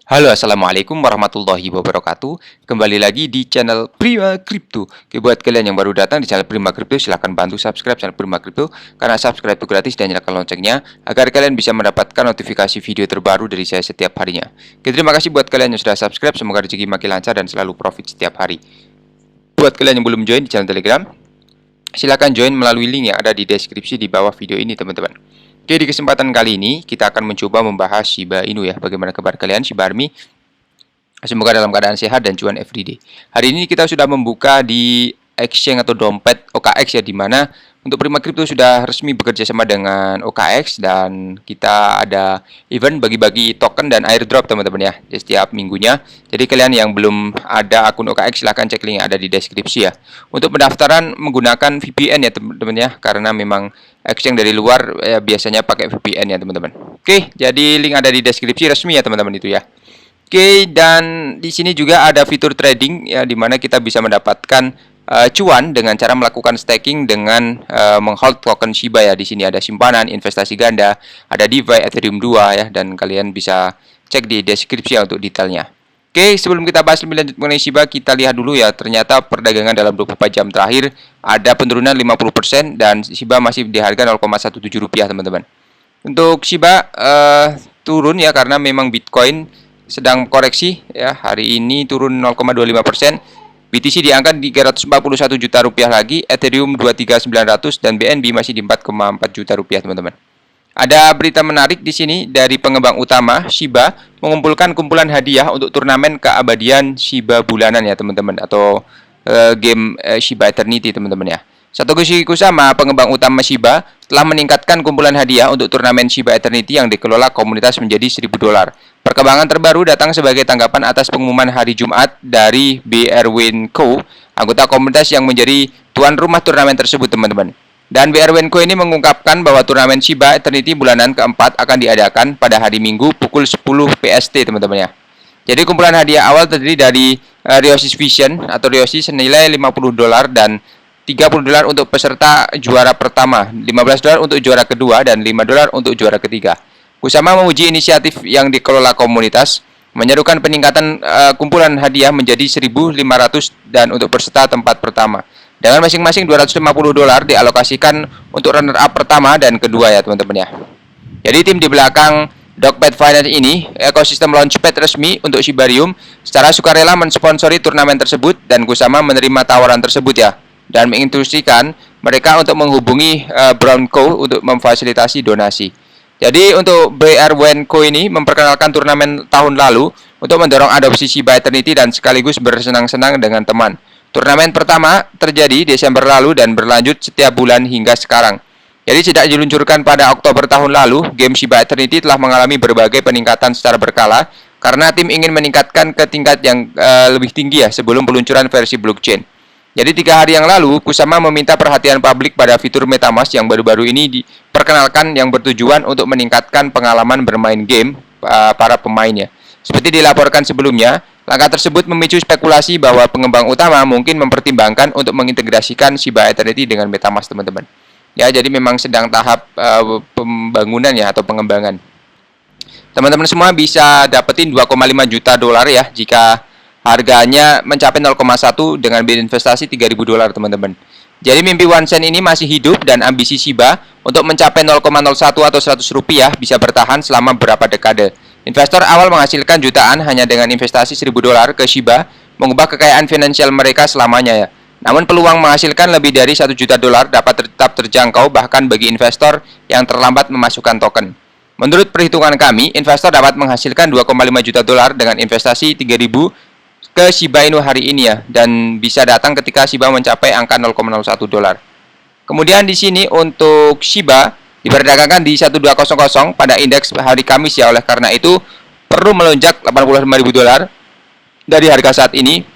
Halo, assalamualaikum warahmatullahi wabarakatuh. Kembali lagi di channel Prima Crypto. Oke, buat kalian yang baru datang di channel Prima Crypto, silahkan bantu subscribe channel Prima Crypto karena subscribe itu gratis dan nyalakan loncengnya agar kalian bisa mendapatkan notifikasi video terbaru dari saya setiap harinya. Oke, terima kasih buat kalian yang sudah subscribe. Semoga rezeki makin lancar dan selalu profit setiap hari. Buat kalian yang belum join di channel Telegram, silahkan join melalui link yang ada di deskripsi di bawah video ini, teman-teman. Oke, di kesempatan kali ini kita akan mencoba membahas Shiba Inu ya. Bagaimana kabar kalian Shiba Army? Semoga dalam keadaan sehat dan cuan everyday. Hari ini kita sudah membuka di exchange atau dompet OKX ya, di mana untuk Prima Crypto sudah resmi bekerja sama dengan OKX dan kita ada event bagi-bagi token dan airdrop teman-teman ya di setiap minggunya. Jadi kalian yang belum ada akun OKX silahkan cek link yang ada di deskripsi ya. Untuk pendaftaran menggunakan VPN ya teman-teman ya, karena memang exchange dari luar ya, biasanya pakai VPN ya teman-teman. Oke, jadi link ada di deskripsi resmi ya teman-teman itu ya. Oke, dan di sini juga ada fitur trading ya, di mana kita bisa mendapatkan cuan dengan cara melakukan staking dengan menghold token Shiba ya. Di sini ada simpanan, investasi ganda, ada DeFi, Ethereum 2 ya, dan kalian bisa cek di deskripsi ya untuk detailnya. Oke, sebelum kita bahas lebih lanjut mengenai Shiba, kita lihat dulu ya. Ternyata perdagangan dalam 24 jam terakhir ada penurunan 50% dan Shiba masih di harga 0,17 rupiah teman-teman. Untuk Shiba turun ya karena memang Bitcoin sedang koreksi ya, hari ini turun 0,25%. BTC di angka 341 juta rupiah lagi, Ethereum 23.900 dan BNB masih di 4,4 juta rupiah teman-teman. Ada berita menarik di sini dari pengembang utama Shiba mengumpulkan kumpulan hadiah untuk turnamen keabadian Shiba bulanan ya teman-teman, atau game Shiba Eternity teman-teman ya. Satoshi Kusama, pengembang utama Shiba, telah meningkatkan kumpulan hadiah untuk turnamen Shiba Eternity yang dikelola komunitas menjadi $1.000. Perkembangan terbaru datang sebagai tanggapan atas pengumuman hari Jumat dari BR Co, anggota komunitas yang menjadi tuan rumah turnamen tersebut teman-teman. Dan BR Co ini mengungkapkan bahwa turnamen Shiba Eternity bulanan keempat akan diadakan pada hari Minggu pukul 10 PST teman-teman ya. Jadi kumpulan hadiah awal terdiri dari Ryosis Vision atau Ryosis senilai $50 dan $30 untuk peserta juara pertama, $15 untuk juara kedua, dan $5 untuk juara ketiga. Kusama memuji inisiatif yang dikelola komunitas, menyerukan peningkatan kumpulan hadiah menjadi 1.500 dan untuk peserta tempat pertama. Dengan masing-masing $250 dialokasikan untuk runner-up pertama dan kedua ya teman-teman ya. Jadi tim di belakang Dogpad Finance ini, ekosistem launchpad resmi untuk Shibarium, secara sukarela mensponsori turnamen tersebut dan Kusama menerima tawaran tersebut ya, dan menginstruksikan mereka untuk menghubungi Brown Co untuk memfasilitasi donasi. Jadi untuk BR Co ini memperkenalkan turnamen tahun lalu untuk mendorong adopsi Shiba Eternity dan sekaligus bersenang-senang dengan teman. Turnamen pertama terjadi Desember lalu dan berlanjut setiap bulan hingga sekarang. Jadi sejak diluncurkan pada Oktober tahun lalu, game Shiba Eternity telah mengalami berbagai peningkatan secara berkala karena tim ingin meningkatkan ke tingkat yang lebih tinggi ya sebelum peluncuran versi blockchain. Jadi 3 hari yang lalu, Kusama meminta perhatian publik pada fitur MetaMask yang baru-baru ini diperkenalkan yang bertujuan untuk meningkatkan pengalaman bermain game para pemainnya. Seperti dilaporkan sebelumnya, langkah tersebut memicu spekulasi bahwa pengembang utama mungkin mempertimbangkan untuk mengintegrasikan Shiba Eternity dengan MetaMask teman-teman. Ya, jadi memang sedang tahap pembangunan ya atau pengembangan. Teman-teman semua bisa dapetin $2,5 juta ya jika harganya mencapai 0,1 dengan biaya investasi $3.000 teman-teman. Jadi mimpi One Cent ini masih hidup dan ambisi Shiba untuk mencapai 0,01 atau 100 rupiah bisa bertahan selama beberapa dekade. Investor awal menghasilkan jutaan hanya dengan investasi $1.000 ke Shiba, mengubah kekayaan finansial mereka selamanya ya. Namun peluang menghasilkan lebih dari $1 juta dapat tetap terjangkau bahkan bagi investor yang terlambat memasukkan token. Menurut perhitungan kami, investor dapat menghasilkan $2,5 juta dengan investasi 3.000 ke Shiba Inu hari ini ya, dan bisa datang ketika Shiba mencapai angka $0,01. Kemudian di sini untuk Shiba diperdagangkan di 1200 pada indeks hari Kamis ya, oleh karena itu perlu melonjak $85.000 dari harga saat ini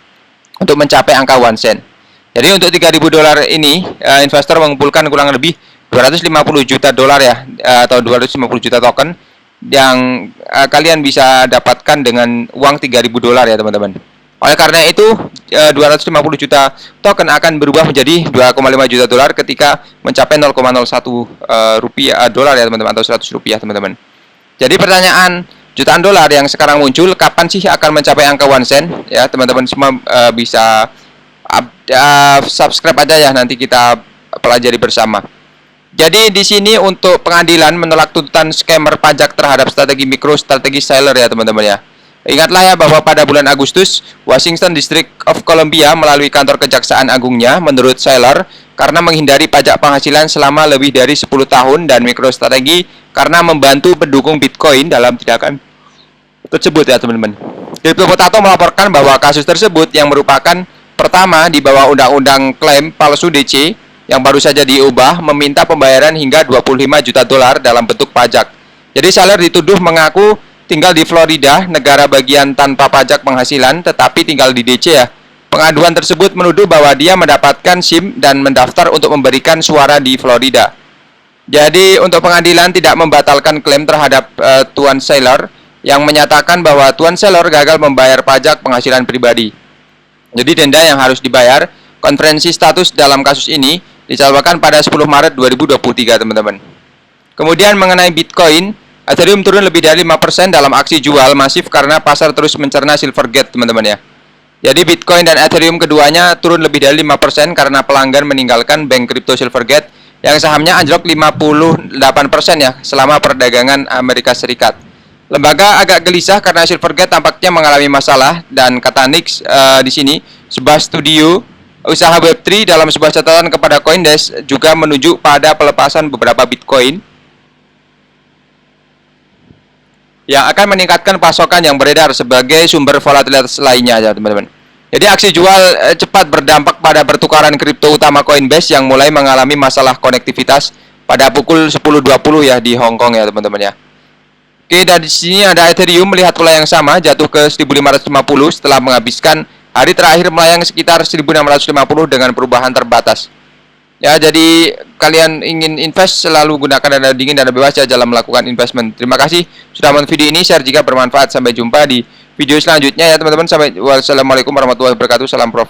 untuk mencapai angka 1 sen. Jadi untuk $3.000 ini investor mengumpulkan kurang lebih $250 juta ya, atau 250 juta token yang kalian bisa dapatkan dengan uang $3.000 ya teman-teman. Oleh karena itu, 250 juta token akan berubah menjadi $2,5 juta ketika mencapai 0,01 rupiah dolar ya teman-teman, atau 100 rupiah teman-teman. Jadi pertanyaan jutaan dolar yang sekarang muncul, kapan sih akan mencapai angka 1 sen? Ya, teman-teman semua bisa subscribe aja ya, nanti kita pelajari bersama. Jadi di sini untuk pengadilan menolak tuntutan scammer pajak terhadap strategi mikro, strategi seller ya teman-teman ya. Ingatlah ya bahwa pada bulan Agustus, Washington District of Columbia melalui kantor kejaksaan agungnya menurut seller karena menghindari pajak penghasilan selama lebih dari 10 tahun dan MicroStrategy karena membantu pendukung Bitcoin dalam tindakan tersebut ya teman-teman. Crypto Potato melaporkan bahwa kasus tersebut yang merupakan pertama di bawah undang-undang klaim palsu DC yang baru saja diubah meminta pembayaran hingga 25 juta dolar dalam bentuk pajak. Jadi seller dituduh mengaku tinggal di Florida, negara bagian tanpa pajak penghasilan, tetapi tinggal di DC ya. Pengaduan tersebut menuduh bahwa dia mendapatkan SIM dan mendaftar untuk memberikan suara di Florida. Jadi untuk pengadilan tidak membatalkan klaim terhadap Tuan Seller yang menyatakan bahwa Tuan Seller gagal membayar pajak penghasilan pribadi. Jadi denda yang harus dibayar, konferensi status dalam kasus ini dijadwalkan pada 10 Maret 2023 teman-teman. Kemudian mengenai Bitcoin, Ethereum turun lebih dari 5% dalam aksi jual masif karena pasar terus mencerna Silvergate teman-teman ya. Jadi Bitcoin dan Ethereum keduanya turun lebih dari 5% karena pelanggan meninggalkan bank kripto Silvergate yang sahamnya anjlok 58% ya selama perdagangan Amerika Serikat. Lembaga agak gelisah karena Silvergate tampaknya mengalami masalah dan kata Nix di sini sebuah studio usaha Web3 dalam sebuah catatan kepada CoinDesk juga menunjuk pada pelepasan beberapa Bitcoin yang akan meningkatkan pasokan yang beredar sebagai sumber volatilitas lainnya ya teman-teman. Jadi aksi jual cepat berdampak pada pertukaran kripto utama Coinbase yang mulai mengalami masalah konektivitas pada pukul 10.20 ya di Hong Kong ya teman-teman ya. Oke, dari sini ada Ethereum melihat pola yang sama jatuh ke 1550 setelah menghabiskan hari terakhir melayang sekitar 1650 dengan perubahan terbatas. Ya, jadi kalian ingin invest selalu gunakan dana dingin dan bebas ya dalam melakukan investment. Terima kasih sudah menonton video ini, share jika bermanfaat. Sampai jumpa di video selanjutnya ya teman-teman. Wassalamualaikum warahmatullahi wabarakatuh. Salam prof.